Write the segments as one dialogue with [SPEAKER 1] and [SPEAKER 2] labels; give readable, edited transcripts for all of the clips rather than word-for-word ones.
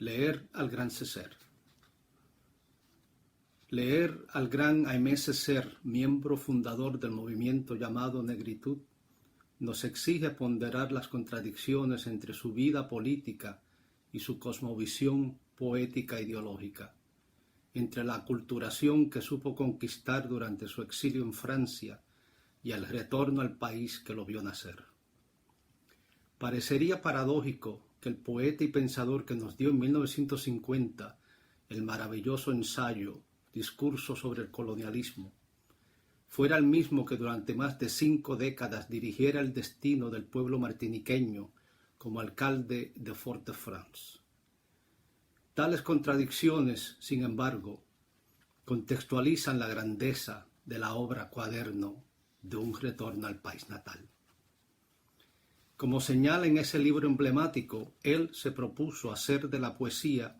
[SPEAKER 1] Leer al gran Césaire. Leer al gran Aimé Césaire, miembro fundador del movimiento llamado Negritud, nos exige ponderar las contradicciones entre su vida política y su cosmovisión poética e ideológica, entre la aculturación que supo conquistar durante su exilio en Francia y el retorno al país que lo vio nacer. Parecería paradójico que el poeta y pensador que nos dio en 1950 el maravilloso ensayo Discurso sobre el colonialismo fuera el mismo que durante más de 5 décadas dirigiera el destino del pueblo martiniqueño como alcalde de Fort-de-France. Tales contradicciones, sin embargo, contextualizan la grandeza de la obra Cuaderno de un retorno al país natal. Como señala en ese libro emblemático, él se propuso hacer de la poesía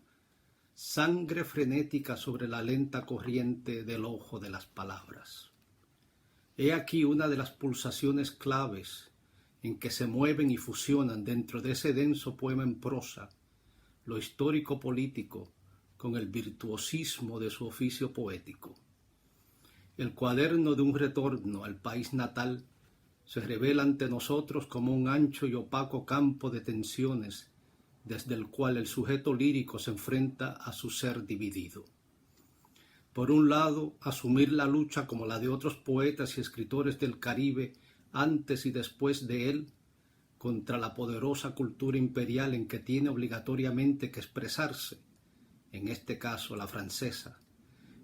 [SPEAKER 1] sangre frenética sobre la lenta corriente del ojo de las palabras. He aquí una de las pulsaciones claves en que se mueven y fusionan dentro de ese denso poema en prosa lo histórico-político con el virtuosismo de su oficio poético. El cuaderno de un retorno al país natal se revela ante nosotros como un ancho y opaco campo de tensiones desde el cual el sujeto lírico se enfrenta a su ser dividido. Por un lado, asumir la lucha como la de otros poetas y escritores del Caribe antes y después de él, contra la poderosa cultura imperial en que tiene obligatoriamente que expresarse, en este caso la francesa,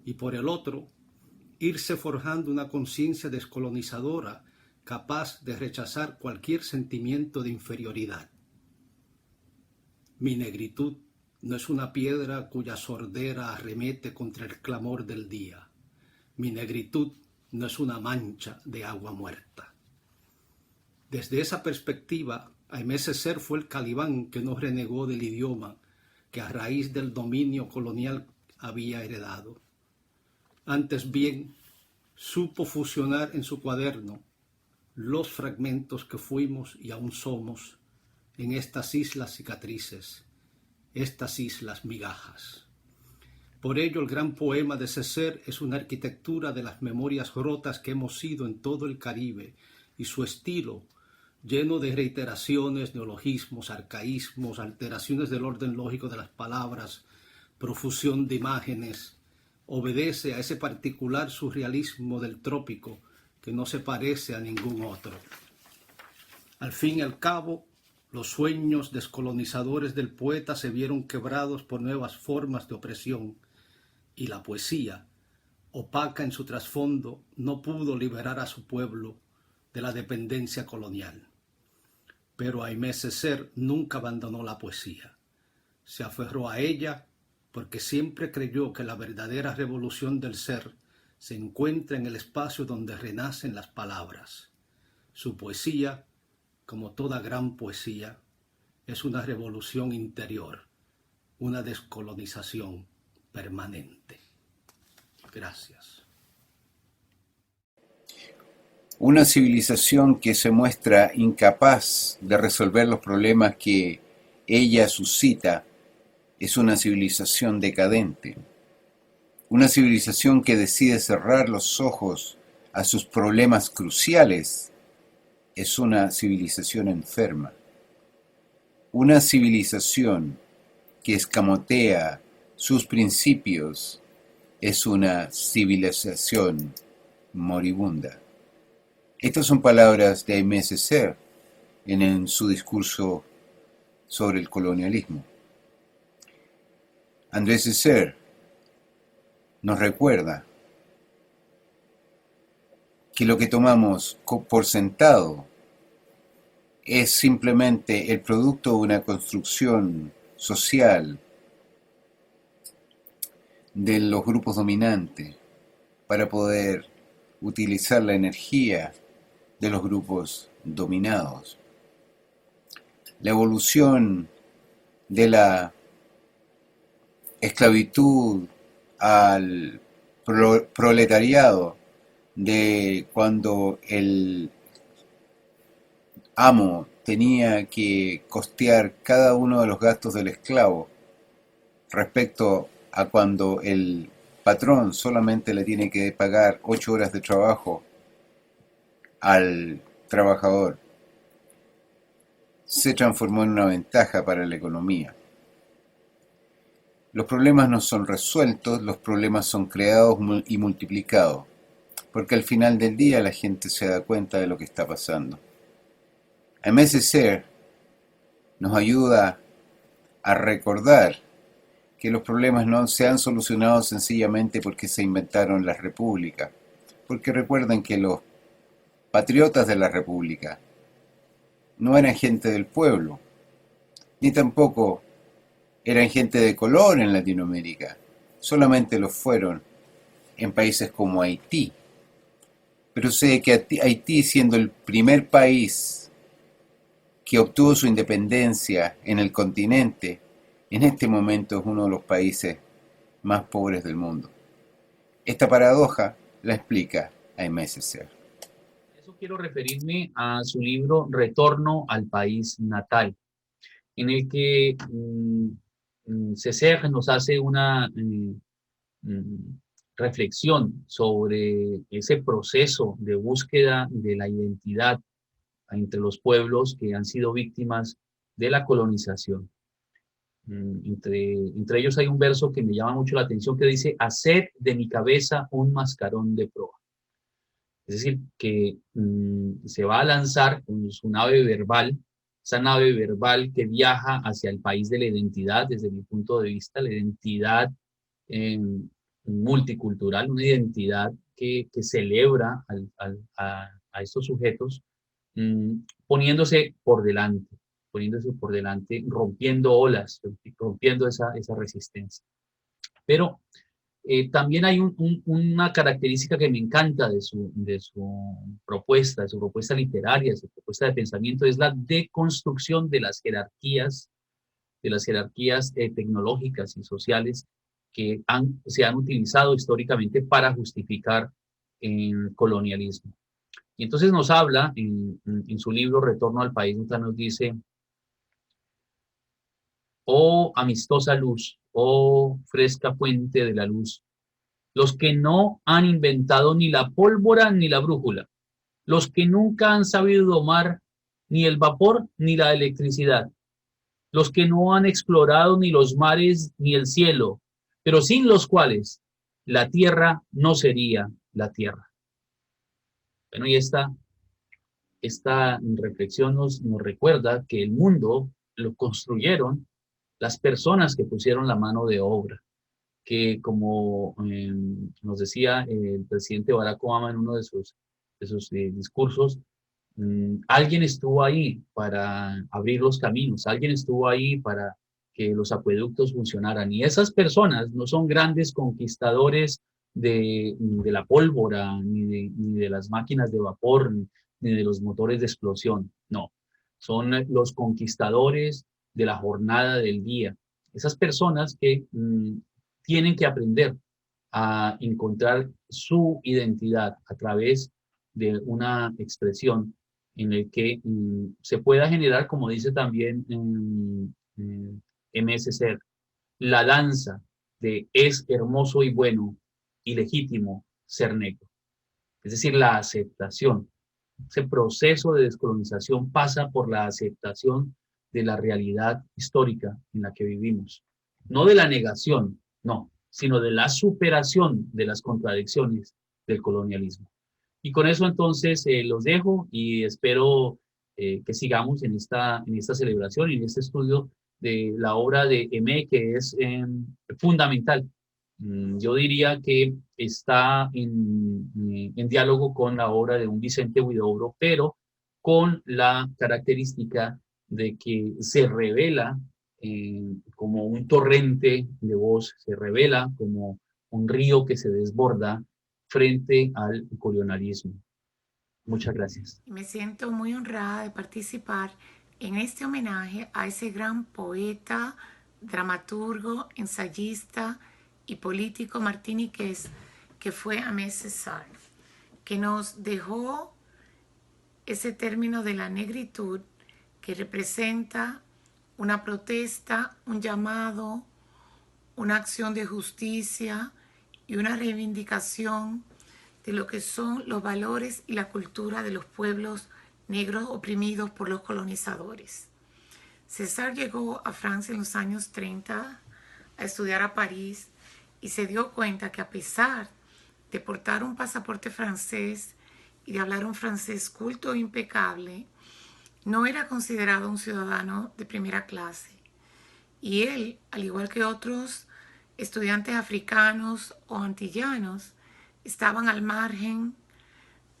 [SPEAKER 1] y por el otro, irse forjando una conciencia descolonizadora capaz de rechazar cualquier sentimiento de inferioridad. Mi negritud no es una piedra cuya sordera arremete contra el clamor del día. Mi negritud no es una mancha de agua muerta. Desde esa perspectiva, Aimé Césaire fue el calibán que no renegó del idioma que a raíz del dominio colonial había heredado. Antes bien, supo fusionar en su cuaderno los fragmentos que fuimos y aún somos en estas islas cicatrices, estas islas migajas. Por ello, el gran poema de Césaire es una arquitectura de las memorias rotas que hemos sido en todo el Caribe, y su estilo, lleno de reiteraciones, neologismos, arcaísmos, alteraciones del orden lógico de las palabras, profusión de imágenes, obedece a ese particular surrealismo del trópico que no se parece a ningún otro. Al fin y al cabo, los sueños descolonizadores del poeta se vieron quebrados por nuevas formas de opresión, y la poesía, opaca en su trasfondo, no pudo liberar a su pueblo de la dependencia colonial. Pero Aimé Césaire nunca abandonó la poesía. Se aferró a ella porque siempre creyó que la verdadera revolución del ser se encuentra en el espacio donde renacen las palabras. Su poesía, como toda gran poesía, es una revolución interior, una descolonización permanente. Gracias.
[SPEAKER 2] Una civilización que se muestra incapaz de resolver los problemas que ella suscita es una civilización decadente. Una civilización que decide cerrar los ojos a sus problemas cruciales es una civilización enferma. Una civilización que escamotea sus principios es una civilización moribunda. Estas son palabras de Aimé Césaire en su discurso sobre el colonialismo. André Césaire nos recuerda que lo que tomamos por sentado es simplemente el producto de una construcción social de los grupos dominantes para poder utilizar la energía de los grupos dominados. La evolución de la esclavitud al proletariado, de cuando el amo tenía que costear cada uno de los gastos del esclavo, respecto a cuando el patrón solamente le tiene que pagar 8 horas de trabajo al trabajador, se transformó en una ventaja para la economía. Los problemas no son resueltos, los problemas son creados y multiplicados, porque al final del día la gente se da cuenta de lo que está pasando. MSCR nos ayuda a recordar que los problemas no se han solucionado sencillamente porque se inventaron las repúblicas, porque recuerden que los patriotas de la república no eran gente del pueblo, ni tampoco eran gente de color en Latinoamérica, solamente lo fueron en países como Haití. Pero sé que Haití, siendo el primer país que obtuvo su independencia en el continente, en este momento es uno de los países más pobres del mundo. Esta paradoja la explica Aimé Césaire.
[SPEAKER 3] Eso quiero referirme a su libro Retorno al país natal, en el que Césaire nos hace una reflexión sobre ese proceso de búsqueda de la identidad entre los pueblos que han sido víctimas de la colonización. Entre ellos hay un verso que me llama mucho la atención que dice: haced de mi cabeza un mascarón de proa. Es decir, que se va a lanzar con su nave verbal, esa nave verbal que viaja hacia el país de la identidad, desde mi punto de vista, la identidad eh, multicultural, una identidad que celebra a estos sujetos, poniéndose por delante, rompiendo olas, rompiendo esa resistencia. Pero también hay una característica que me encanta de su propuesta literaria, de su propuesta de pensamiento, es la deconstrucción de las jerarquías tecnológicas y sociales que se han utilizado históricamente para justificar el colonialismo. Y entonces nos habla en su libro Retorno al país natal, nos dice: oh amistosa luz, oh fresca fuente de la luz, los que no han inventado ni la pólvora ni la brújula, los que nunca han sabido domar ni el vapor ni la electricidad, los que no han explorado ni los mares ni el cielo, pero sin los cuales la tierra no sería la tierra. Bueno, y esta reflexión nos recuerda que el mundo lo construyeron las personas que pusieron la mano de obra, que como nos decía el presidente Barack Obama en uno de sus discursos, alguien estuvo ahí para abrir los caminos, alguien estuvo ahí para que los acueductos funcionaran. Y esas personas no son grandes conquistadores de la pólvora, ni de las máquinas de vapor, ni de los motores de explosión. No, son los conquistadores de la jornada del día. Esas personas que tienen que aprender a encontrar su identidad a través de una expresión en el que se pueda generar, como dice también MSCR, la danza de es hermoso y bueno y legítimo ser negro. Es decir, la aceptación. Ese proceso de descolonización pasa por la aceptación de la realidad histórica en la que vivimos. No de la negación, no, sino de la superación de las contradicciones del colonialismo. Y con eso entonces los dejo y espero que sigamos en esta celebración y en este estudio de la obra de Aimé, que es fundamental. Yo diría que está en diálogo con la obra de un Vicente Huidobro, pero con la característica de que se revela como un torrente de voz, se revela como un río que se desborda frente al colonialismo. Muchas gracias.
[SPEAKER 4] Me siento muy honrada de participar en este homenaje a ese gran poeta, dramaturgo, ensayista y político martiniqués que fue Aimé Césaire, que nos dejó ese término de la negritud que representa una protesta, un llamado, una acción de justicia y una reivindicación de lo que son los valores y la cultura de los pueblos negros oprimidos por los colonizadores. César llegó a Francia en los años 30 a estudiar a París y se dio cuenta que a pesar de portar un pasaporte francés y de hablar un francés culto e impecable, no era considerado un ciudadano de primera clase. Y él, al igual que otros estudiantes africanos o antillanos, estaban al margen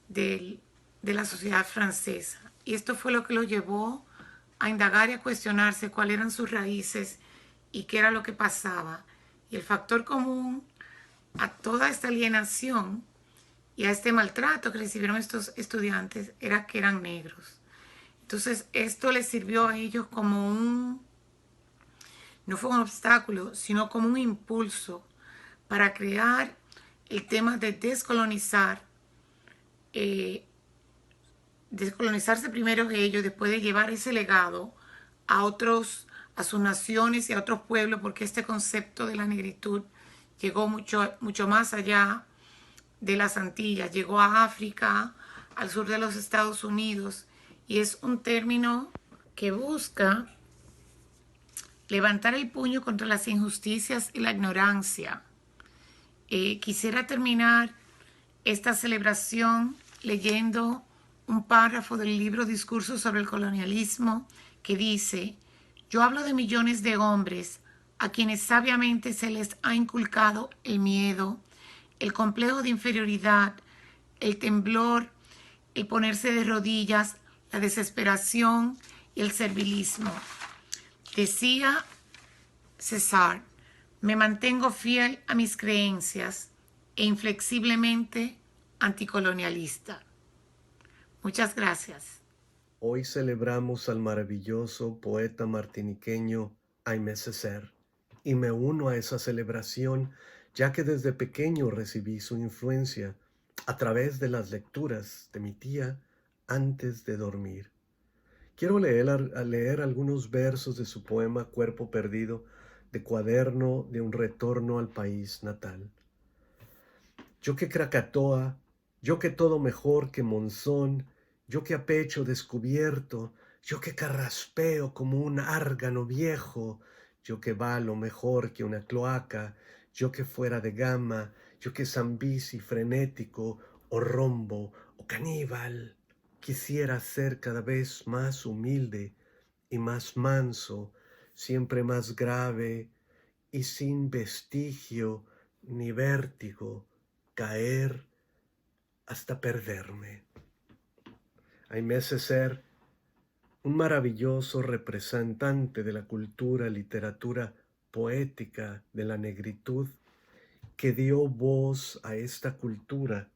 [SPEAKER 4] de la sociedad francesa. Y esto fue lo que lo llevó a indagar y a cuestionarse cuáles eran sus raíces y qué era lo que pasaba. Y el factor común a toda esta alienación y a este maltrato que recibieron estos estudiantes era que eran negros. Entonces esto les sirvió a ellos como no fue un obstáculo, sino como un impulso para crear el tema de descolonizarse primero ellos, después de llevar ese legado a sus naciones y a otros pueblos, porque este concepto de la negritud llegó mucho más allá de las Antillas, llegó a África, al sur de los Estados Unidos, y es un término que busca levantar el puño contra las injusticias y la ignorancia. Quisiera terminar esta celebración leyendo un párrafo del libro Discursos sobre el colonialismo que dice: yo hablo de millones de hombres a quienes sabiamente se les ha inculcado el miedo, el complejo de inferioridad, el temblor, el ponerse de rodillas, la desesperación y el servilismo. Decía César: me mantengo fiel a mis creencias e inflexiblemente anticolonialista. Muchas gracias.
[SPEAKER 5] Hoy celebramos al maravilloso poeta martiniqueño Aimé Césaire y me uno a esa celebración ya que desde pequeño recibí su influencia a través de las lecturas de mi tía antes de dormir. Quiero leer algunos versos de su poema Cuerpo Perdido, de cuaderno de un retorno al país natal. Yo que Krakatoa, yo que todo mejor que Monzón, yo que a pecho descubierto, yo que carraspeo como un árbano viejo, yo que valo mejor que una cloaca, yo que fuera de gama, yo que zambisi frenético, o rombo, o caníbal, quisiera ser cada vez más humilde y más manso, siempre más grave y sin vestigio ni vértigo, caer hasta perderme. Aimé Césaire, un maravilloso representante de la cultura, literatura poética de la negritud, que dio voz a esta cultura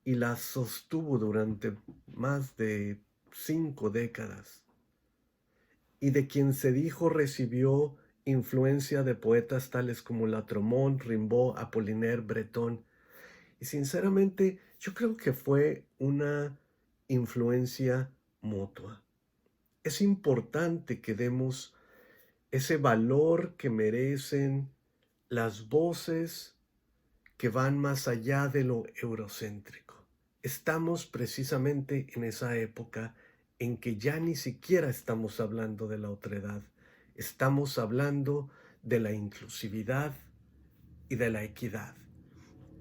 [SPEAKER 5] y la sostuvo durante más de 5 décadas, y de quien se dijo recibió influencia de poetas tales como Latremont, Rimbaud, Apollinaire, Breton. Y sinceramente yo creo que fue una influencia mutua. Es importante que demos ese valor que merecen las voces que van más allá de lo eurocéntrico. Estamos precisamente en esa época en que ya ni siquiera estamos hablando de la otredad, estamos hablando de la inclusividad y de la equidad.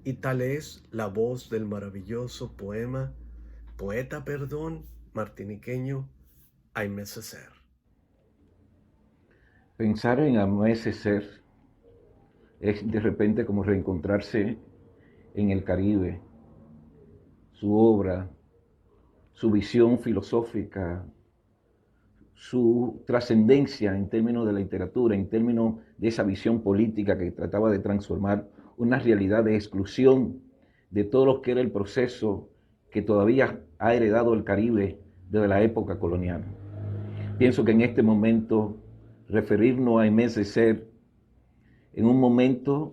[SPEAKER 5] Y tal es la voz del maravilloso poeta martiniqueño Aimé Césaire.
[SPEAKER 6] Pensar en Aimé Césaire es de repente como reencontrarse en el Caribe. Su obra, su visión filosófica, su trascendencia en términos de la literatura, en términos de esa visión política que trataba de transformar una realidad de exclusión de todo lo que era el proceso que todavía ha heredado el Caribe desde la época colonial. Pienso que en este momento referirnos a Aimé Césaire en un momento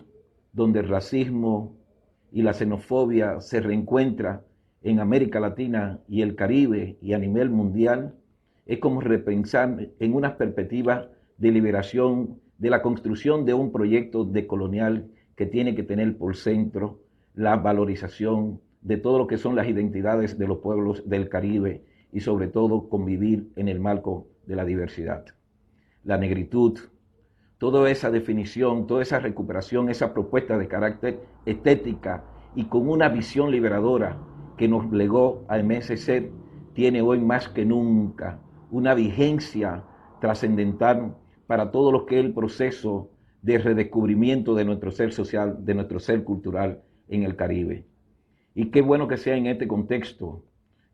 [SPEAKER 6] donde el racismo y la xenofobia se reencuentran en América Latina y el Caribe y a nivel mundial, es como repensar en unas perspectivas de liberación, de la construcción de un proyecto decolonial que tiene que tener por centro la valorización de todo lo que son las identidades de los pueblos del Caribe y sobre todo convivir en el marco de la diversidad. La negritud, toda esa definición, toda esa recuperación, esa propuesta de carácter estética y con una visión liberadora que nos legó a MSC, tiene hoy más que nunca una vigencia trascendental para todo lo que es el proceso de redescubrimiento de nuestro ser social, de nuestro ser cultural en el Caribe. Y qué bueno que sea en este contexto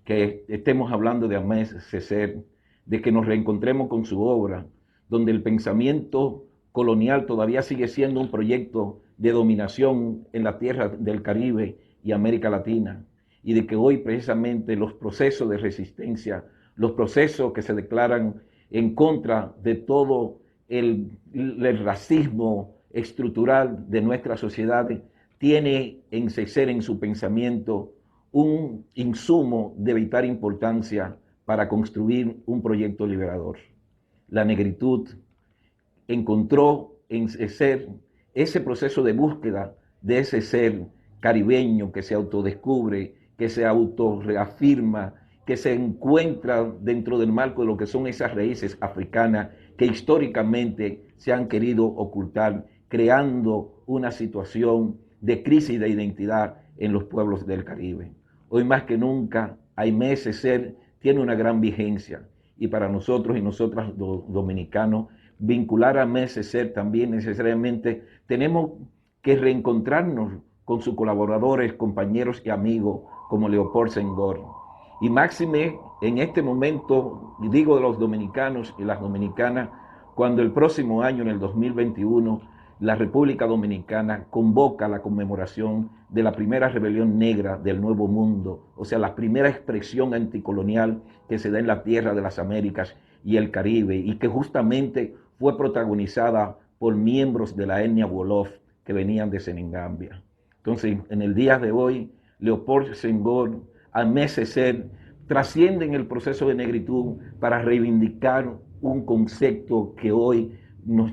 [SPEAKER 6] que estemos hablando de Ahmed Césaire, de que nos reencontremos con su obra, donde el pensamiento colonial todavía sigue siendo un proyecto de dominación en la tierra del Caribe y América Latina, y de que hoy precisamente los procesos de resistencia, los procesos que se declaran en contra de todo el racismo estructural de nuestras sociedades, tiene en Césaire, en su pensamiento, un insumo de vital importancia para construir un proyecto liberador. La negritud encontró en Césaire ese proceso de búsqueda de ese ser caribeño que se autodescubre, que se autorreafirma, que se encuentra dentro del marco de lo que son esas raíces africanas que históricamente se han querido ocultar, creando una situación de crisis de identidad en los pueblos del Caribe. Hoy más que nunca, Ahmed Césaire tiene una gran vigencia, y para nosotros y nosotras dominicanos, vincular a Ahmed Césaire también necesariamente tenemos que reencontrarnos con sus colaboradores, compañeros y amigos como Leopold Senghor. Y máxime en este momento, digo de los dominicanos y las dominicanas, cuando el próximo año, en el 2021, la República Dominicana convoca la conmemoración de la primera rebelión negra del Nuevo Mundo, o sea, la primera expresión anticolonial que se da en la tierra de las Américas y el Caribe, y que justamente fue protagonizada por miembros de la etnia Wolof que venían de Senegambia. Entonces, en el día de hoy, Leopold Senghor, Ahmed Césaire trascienden el proceso de negritud para reivindicar un concepto que hoy nos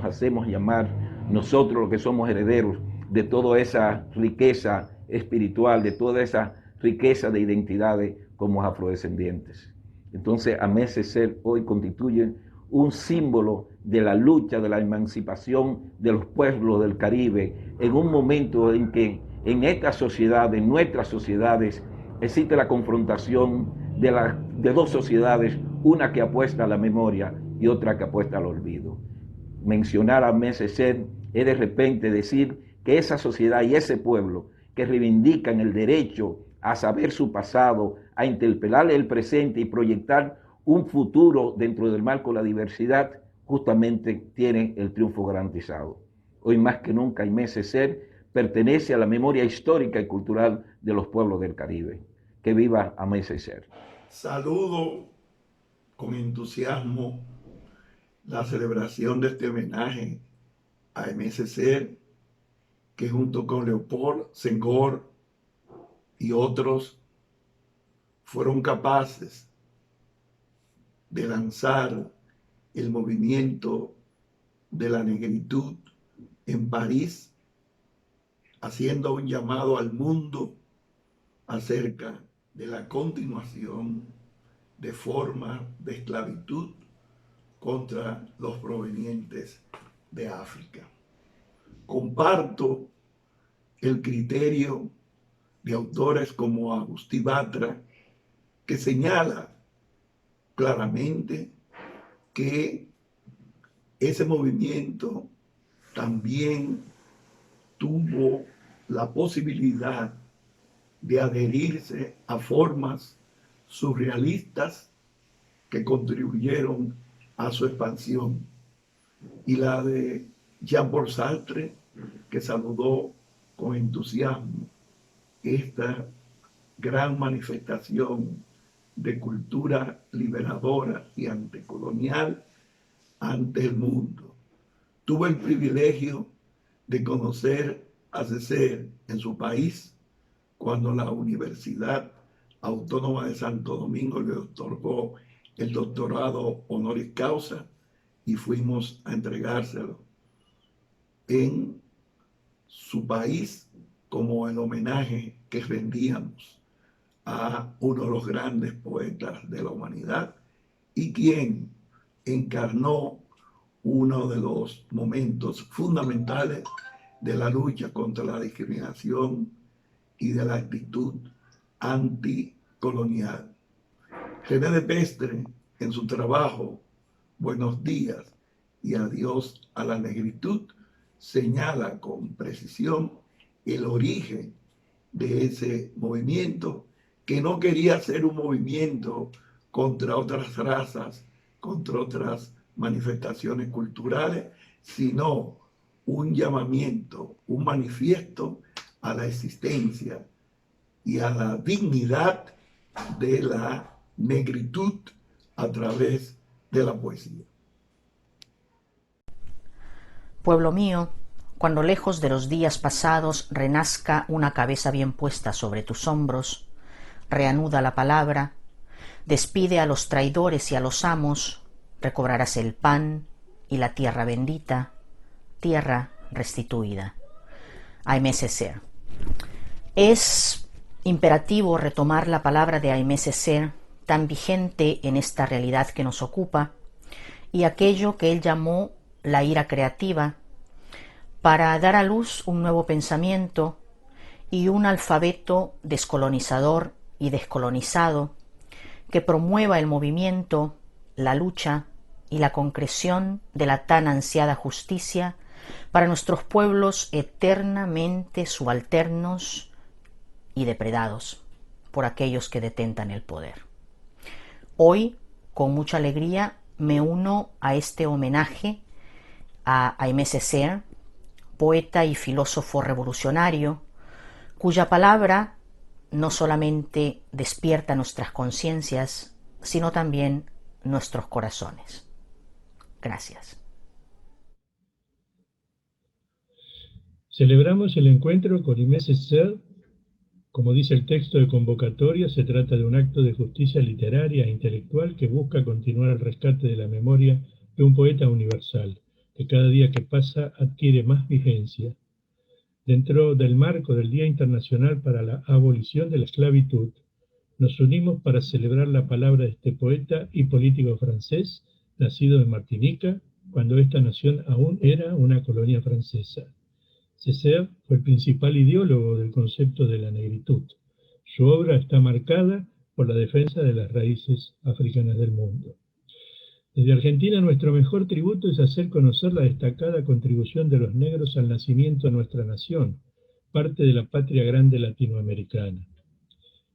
[SPEAKER 6] hacemos llamar nosotros los que somos herederos de toda esa riqueza espiritual, de toda esa riqueza de identidades como afrodescendientes. Entonces, Ahmed Césaire hoy constituye un símbolo de la lucha, de la emancipación de los pueblos del Caribe, en un momento en que en esta sociedad, en nuestras sociedades, existe la confrontación de dos sociedades, una que apuesta a la memoria y otra que apuesta al olvido. Mencionar a Ahmed Césaire es de repente decir que esa sociedad y ese pueblo que reivindican el derecho a saber su pasado, a interpelar el presente y proyectar un futuro dentro del marco de la diversidad, justamente tiene el triunfo garantizado. Hoy más que nunca Ahmed Césaire pertenece a la memoria histórica y cultural de los pueblos del Caribe. Que viva Ahmed Césaire.
[SPEAKER 7] Saludo con entusiasmo la celebración de este homenaje a Ahmed Césaire, que junto con Leopold Senghor y otros fueron capaces de lanzar el movimiento de la negritud en París, haciendo un llamado al mundo acerca de la continuación de formas de esclavitud contra los provenientes de África. Comparto el criterio de autores como Agustí Batra, que señala claramente que ese movimiento también tuvo la posibilidad de adherirse a formas surrealistas que contribuyeron a su expansión, y la de Jean-Paul Sartre, que saludó con entusiasmo esta gran manifestación de cultura liberadora y anticolonial ante el mundo. Tuve el privilegio de conocer a Césaire en su país cuando la Universidad Autónoma de Santo Domingo le otorgó el doctorado honoris causa y fuimos a entregárselo en su país como el homenaje que rendíamos a uno de los grandes poetas de la humanidad y quien encarnó uno de los momentos fundamentales de la lucha contra la discriminación y de la actitud anticolonial. René de Pestre, en su trabajo Buenos días y adiós a la negritud, señala con precisión el origen de ese movimiento, que no quería ser un movimiento contra otras razas, contra otras manifestaciones culturales, sino un llamamiento, un manifiesto a la existencia y a la dignidad de la negritud a través de la poesía.
[SPEAKER 8] Pueblo mío, cuando lejos de los días pasados renazca una cabeza bien puesta sobre tus hombros, reanuda la palabra, despide a los traidores y a los amos, recobrarás el pan y la tierra bendita, tierra restituida. Aimé Césaire. Es imperativo retomar la palabra de Aimé Césaire, tan vigente en esta realidad que nos ocupa, y aquello que él llamó la ira creativa, para dar a luz un nuevo pensamiento y un alfabeto descolonizador y descolonizado que promueva el movimiento, la lucha y la concreción de la tan ansiada justicia para nuestros pueblos eternamente subalternos y depredados por aquellos que detentan el poder. Hoy, con mucha alegría, me uno a este homenaje a Aimé Césaire, poeta y filósofo revolucionario, cuya palabra no solamente despierta nuestras conciencias, sino también nuestros corazones. Gracias.
[SPEAKER 9] Celebramos el encuentro con Aimé Césaire. Como dice el texto de convocatoria, se trata de un acto de justicia literaria e intelectual que busca continuar el rescate de la memoria de un poeta universal, que cada día que pasa adquiere más vigencia. Dentro del marco del Día Internacional para la Abolición de la Esclavitud, nos unimos para celebrar la palabra de este poeta y político francés, nacido en Martinica, cuando esta nación aún era una colonia francesa. Césaire fue el principal ideólogo del concepto de la negritud. Su obra está marcada por la defensa de las raíces africanas del mundo. Desde Argentina, nuestro mejor tributo es hacer conocer la destacada contribución de los negros al nacimiento de nuestra nación, parte de la patria grande latinoamericana.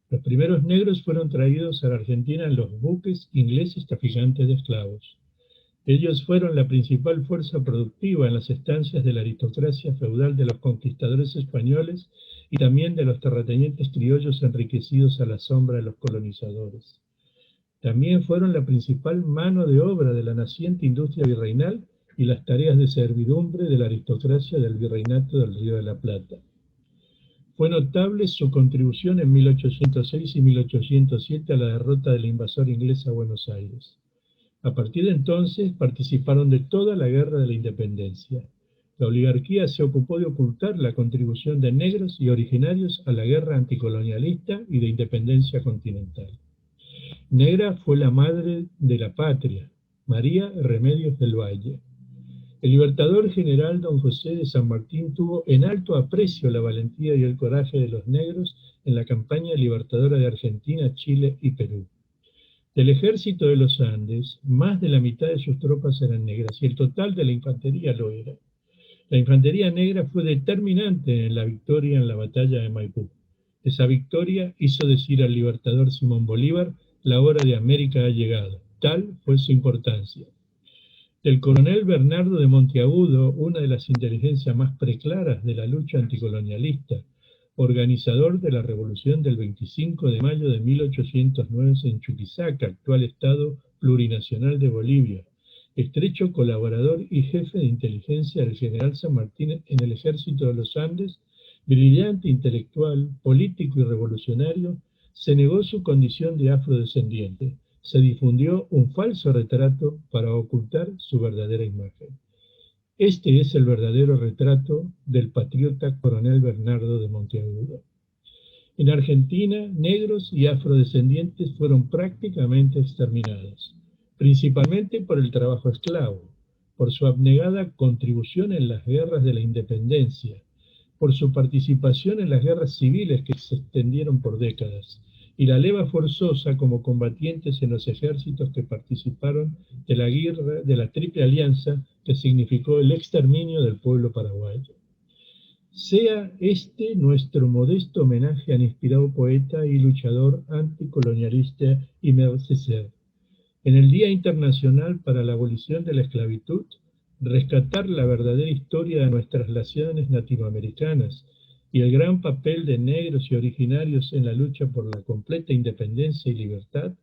[SPEAKER 9] Los primeros negros fueron traídos a la Argentina en los buques ingleses traficantes de esclavos. Ellos fueron la principal fuerza productiva en las estancias de la aristocracia feudal de los conquistadores españoles y también de los terratenientes criollos enriquecidos a la sombra de los colonizadores. También fueron la principal mano de obra de la naciente industria virreinal y las tareas de servidumbre de la aristocracia del virreinato del Río de la Plata. Fue notable su contribución en 1806 y 1807 a la derrota de la invasora inglesa a Buenos Aires. A partir de entonces participaron de toda la guerra de la independencia. La oligarquía se ocupó de ocultar la contribución de negros y originarios a la guerra anticolonialista y de independencia continental. Negra fue la madre de la patria, María Remedios del Valle. El libertador general don José de San Martín tuvo en alto aprecio la valentía y el coraje de los negros en la campaña libertadora de Argentina, Chile y Perú. Del ejército de los Andes, más de la mitad de sus tropas eran negras y el total de la infantería lo era. La infantería negra fue determinante en la victoria en la batalla de Maipú. Esa victoria hizo decir al libertador Simón Bolívar: la hora de América ha llegado. Tal fue su importancia. Del coronel Bernardo de Monteagudo, una de las inteligencias más preclaras de la lucha anticolonialista, organizador de la revolución del 25 de mayo de 1809 en Chuquisaca, actual estado plurinacional de Bolivia, estrecho colaborador y jefe de inteligencia del general San Martín en el ejército de los Andes, brillante intelectual, político y revolucionario, se negó su condición de afrodescendiente, se difundió un falso retrato para ocultar su verdadera imagen. Este es el verdadero retrato del patriota coronel Bernardo de Monteagudo. En Argentina, negros y afrodescendientes fueron prácticamente exterminados, principalmente por el trabajo esclavo, por su abnegada contribución en las guerras de la independencia, por su participación en las guerras civiles que se extendieron por décadas, y la leva forzosa como combatientes en los ejércitos que participaron de la guerra de la Triple Alianza que significó el exterminio del pueblo paraguayo. Sea este nuestro modesto homenaje al inspirado poeta y luchador anticolonialista Aimé Césaire. En el Día Internacional para la Abolición de la Esclavitud, rescatar la verdadera historia de nuestras naciones latinoamericanas y el gran papel de negros y originarios en la lucha por la completa independencia y libertad,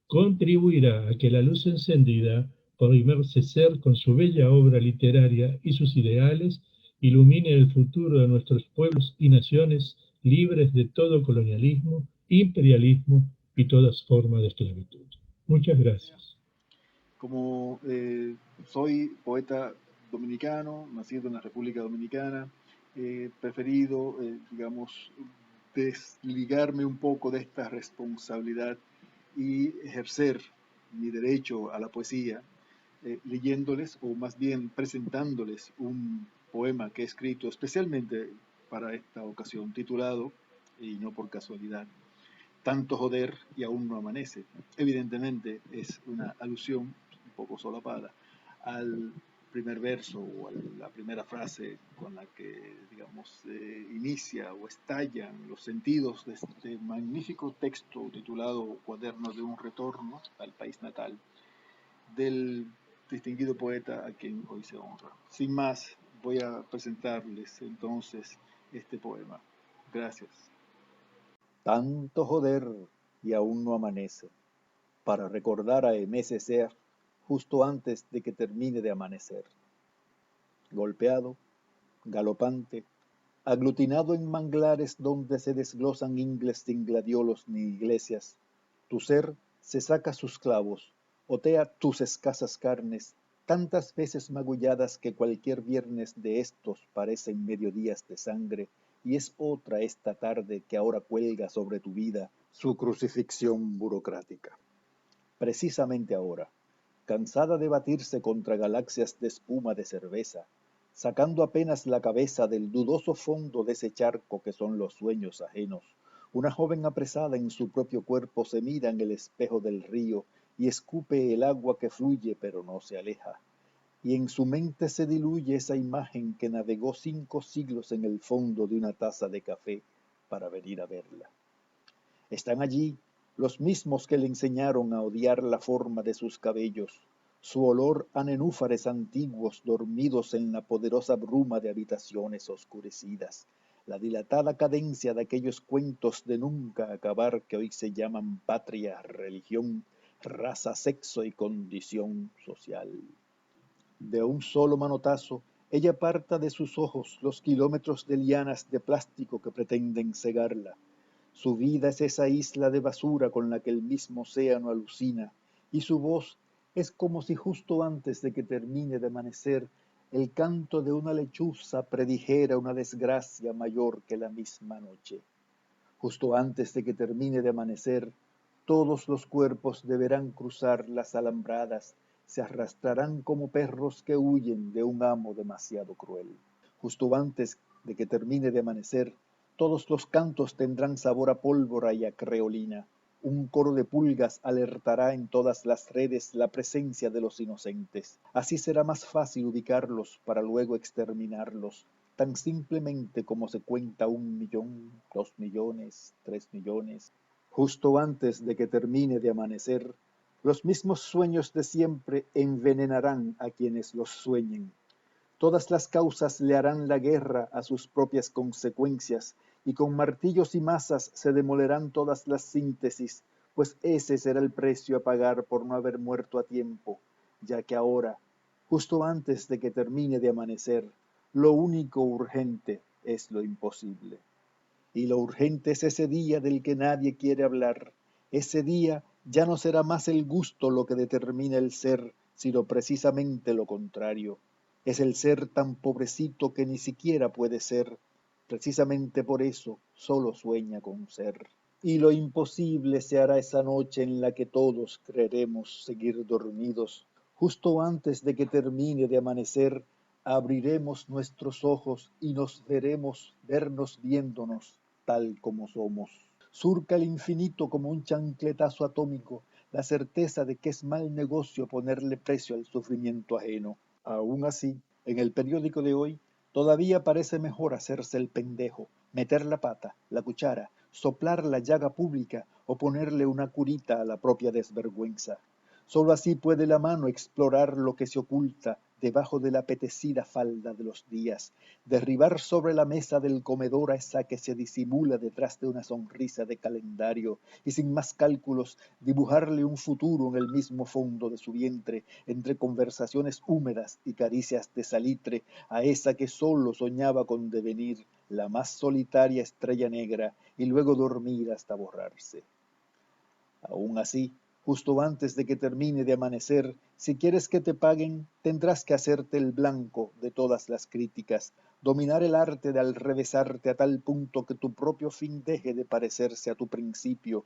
[SPEAKER 9] contribuirá a que la luz encendida por Aimé Césaire con su bella obra literaria y sus ideales ilumine el futuro de nuestros pueblos y naciones libres de todo colonialismo, imperialismo y todas formas de esclavitud. Muchas gracias.
[SPEAKER 10] Como soy poeta dominicano, nacido en la República Dominicana, he preferido, digamos, desligarme un poco de esta responsabilidad y ejercer mi derecho a la poesía, leyéndoles o más bien presentándoles un poema que he escrito especialmente para esta ocasión, titulado, y no por casualidad, Tanto joder y aún no amanece. Evidentemente es una alusión un poco solapada al primer verso o a la primera frase con la que, digamos, inicia o estallan los sentidos de este magnífico texto titulado Cuaderno de un retorno al país natal, del distinguido poeta a quien hoy se honra. Sin más, voy a presentarles entonces este poema. Gracias. Tanto joder y aún no amanece, para recordar a Aimé Césaire justo antes de que termine de amanecer. Golpeado, galopante, aglutinado en manglares donde se desglosan ingles sin gladiolos ni iglesias, tu ser se saca sus clavos, otea tus escasas carnes, tantas veces magulladas que cualquier viernes de estos parecen mediodías de sangre, y es otra esta tarde que ahora cuelga sobre tu vida su crucifixión burocrática. Precisamente ahora, cansada de batirse contra galaxias de espuma de cerveza, sacando apenas la cabeza del dudoso fondo de ese charco que son los sueños ajenos, una joven apresada en su propio cuerpo se mira en el espejo del río y escupe el agua que fluye pero no se aleja. Y en su mente se diluye esa imagen que navegó 5 siglos en el fondo de una taza de café para venir a verla. Están allí los mismos que le enseñaron a odiar la forma de sus cabellos, su olor a nenúfares antiguos dormidos en la poderosa bruma de habitaciones oscurecidas, la dilatada cadencia de aquellos cuentos de nunca acabar que hoy se llaman patria, religión, raza, sexo y condición social. De un solo manotazo, ella aparta de sus ojos los kilómetros de lianas de plástico que pretenden cegarla. Su vida es esa isla de basura con la que el mismo océano alucina, y su voz es como si justo antes de que termine de amanecer, el canto de una lechuza predijera una desgracia mayor que la misma noche. Justo antes de que termine de amanecer, todos los cuerpos deberán cruzar las alambradas, se arrastrarán como perros que huyen de un amo demasiado cruel. Justo antes de que termine de amanecer, todos los cantos tendrán sabor a pólvora y a creolina. Un coro de pulgas alertará en todas las redes la presencia de los inocentes. Así será más fácil ubicarlos para luego exterminarlos, tan simplemente como se cuenta 1 millón, 2 millones, 3 millones. Justo antes de que termine de amanecer, los mismos sueños de siempre envenenarán a quienes los sueñen. Todas las causas le harán la guerra a sus propias consecuencias, y con martillos y masas se demolerán todas las síntesis, pues ese será el precio a pagar por no haber muerto a tiempo, ya que ahora, justo antes de que termine de amanecer, lo único urgente es lo imposible. Y lo urgente es ese día del que nadie quiere hablar, ese día Ya no será más el gusto lo que determina el ser, sino precisamente lo contrario. Es el ser tan pobrecito que ni siquiera puede ser. Precisamente por eso solo sueña con ser. Y lo imposible se hará esa noche en la que todos creeremos seguir dormidos. Justo antes de que termine de amanecer, abriremos nuestros ojos y nos vernos viéndonos tal como somos. Surca el infinito como un chancletazo atómico la certeza de que es mal negocio ponerle precio al sufrimiento ajeno. Aún así, en el periódico de hoy, todavía parece mejor hacerse el pendejo, meter la pata, la cuchara, soplar la llaga pública o ponerle una curita a la propia desvergüenza. Solo así puede la mano explorar lo que se oculta debajo de la apetecida falda de los días, derribar sobre la mesa del comedor a esa que se disimula detrás de una sonrisa de calendario y sin más cálculos dibujarle un futuro en el mismo fondo de su vientre, entre conversaciones húmedas y caricias de salitre, a esa que solo soñaba con devenir la más solitaria estrella negra y luego dormir hasta borrarse. Aún así, justo antes de que termine de amanecer, si quieres que te paguen, tendrás que hacerte el blanco de todas las críticas, dominar el arte de alrevesarte a tal punto que tu propio fin deje de parecerse a tu principio.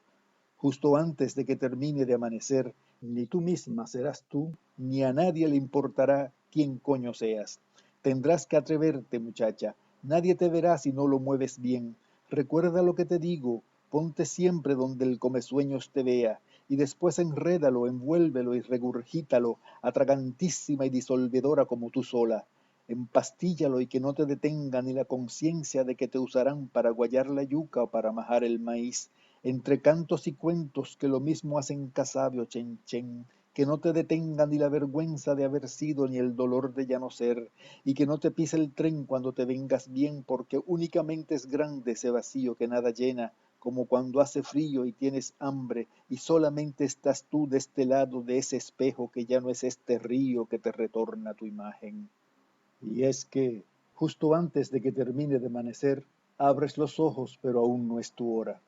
[SPEAKER 10] Justo antes de que termine de amanecer, ni tú misma serás tú, ni a nadie le importará quién coño seas. Tendrás que atreverte, muchacha. Nadie te verá si no lo mueves bien. Recuerda lo que te digo. Ponte siempre donde el comesueños te vea, y después enrédalo, envuélvelo y regurgítalo, atragantísima y disolvedora como tú sola. Empastíllalo y que no te detenga ni la conciencia de que te usarán para guayar la yuca o para majar el maíz. Entre cantos y cuentos que lo mismo hacen casabio chen chen, que no te detenga ni la vergüenza de haber sido ni el dolor de ya no ser, y que no te pise el tren cuando te vengas bien, porque únicamente es grande ese vacío que nada llena, como cuando hace frío y tienes hambre, y solamente estás tú de este lado de ese espejo que ya no es este río que te retorna tu imagen. Y es que, justo antes de que termine de amanecer, abres los ojos, pero aún no es tu hora.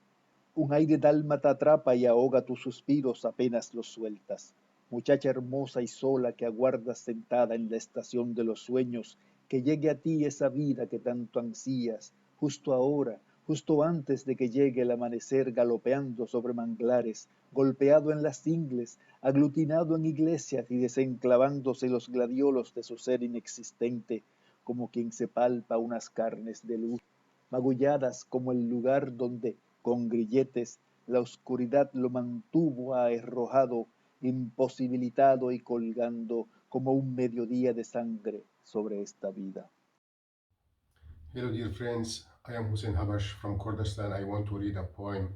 [SPEAKER 10] Un aire dálmata atrapa y ahoga tus suspiros apenas los sueltas. Muchacha hermosa y sola que aguardas sentada en la estación de los sueños, que llegue a ti esa vida que tanto ansías, justo ahora, justo antes de que llegue el amanecer galopeando sobre manglares, golpeado en las ingles, aglutinado en iglesias y desenclavándose los gladiolos de su ser inexistente, como quien se palpa unas carnes de luz, magulladas como el lugar donde, con grilletes, la oscuridad lo mantuvo arrojado, imposibilitado y colgando como un mediodía de sangre sobre esta vida.
[SPEAKER 11] Hello, dear friends. I am Hussein Habash from Kurdistan. I want to read a poem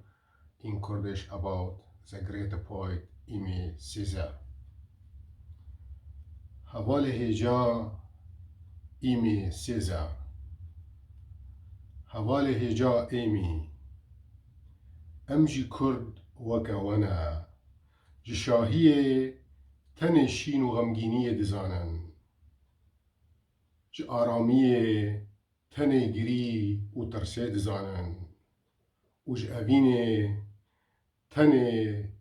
[SPEAKER 11] in Kurdish about the great poet Imi Siza. Havale Hija Imi Siza. Havale Hija Imi. Amji Kurd wakawana. Jishahiye tن شین و غمگینی دزانن ج آرامی تن گری و ترسه دزانن و ج اوین تن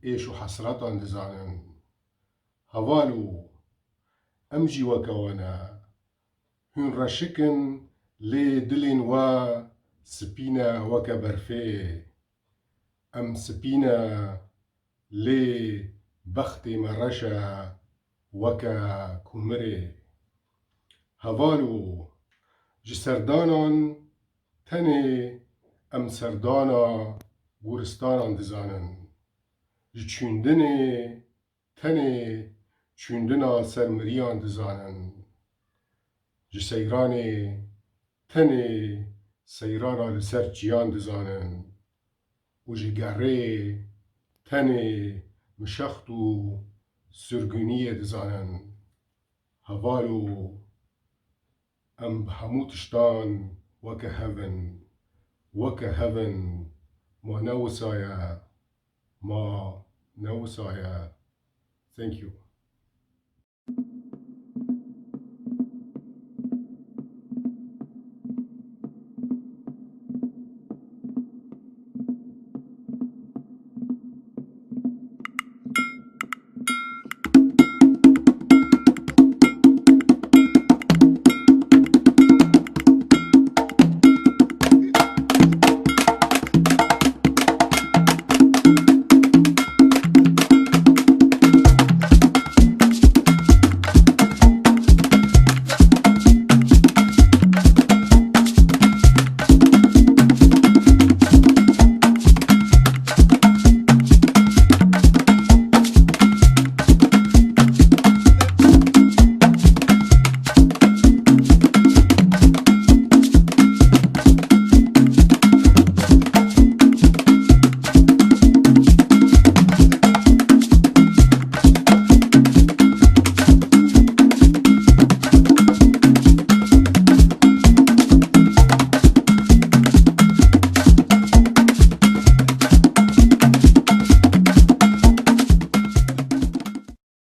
[SPEAKER 11] ایش و حسرتان دزانن هوالو امجی وکوانا هن رشکن لی دلین و سپینا وکا برفه ام سپینا لی بخت مرشا وکا کمره هوالو جسردانان تنه ام سردانا گورستانان دزانن جچوندنه تنه چوندنا سرمریان دزانن جسیران تنه سیرانا لسر جیان دزانن و جگره تنه مشخت و سرگونی دزانن هوالو ام بحموتشتان وكا هفن ما نوسايا Thank you.